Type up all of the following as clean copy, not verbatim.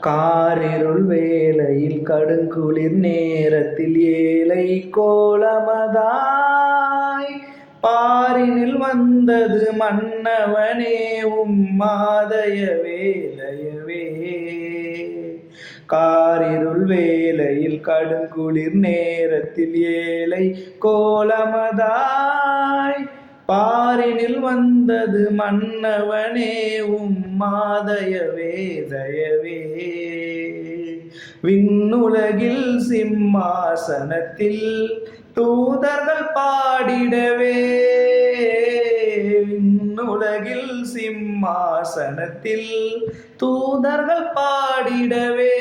காரிருள் வேளையில் கடுங்குளிர் நேரத்தில் ஏழை கோலமதாய் பாரினில் வந்தது மன்னவனே உம்மாதயவே தயவே. காரிருள் வேளையில் கடுங்குளிர் நேரத்தில் ஏழை கோலமதாய் பாரினில் வந்தது மன்னவனே உம்மாதயவே தயவே. விண்ணுலகில் சிம்மாசனத்தில் தூதர்கள் பாடிடவே, விண்ணுலகில் சிம்மாசனத்தில் தூதர்கள் பாடிடவே,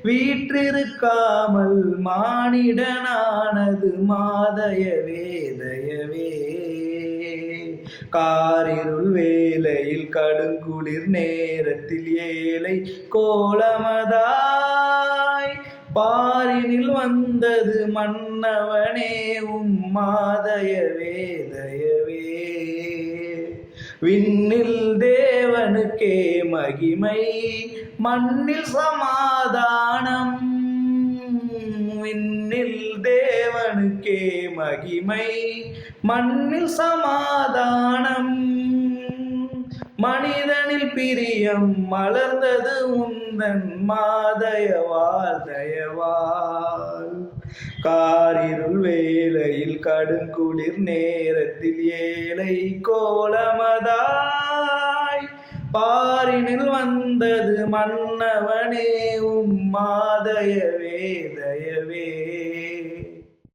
வீற்றிருக்காமல் மானிடனானது மாதயவே தயவே. காரிருள் வேளையில் கடுங்குளிர் நேரத்தில் ஏழை கோலமதாய் பாரினில் வந்தது மன்னவனே உம்மாதயவே தயவே. விண்ணில் தேவனுக்கே மகிமை மண்ணில் சமாதானம், விண்ணில் தேவனுக்கே மகிமை மண்ணில் சமாதானம். மனிதனில் பிரியம் மலர்ந்தது உந்தன் மாதயவால் தயவால். காரிருள் வேளையில் கடுங்குளிர் நேரத்தில் ஏழை கோலமதாய் பாரினில் வந்தது மன்னவனே உம்மாதயவே தயவே.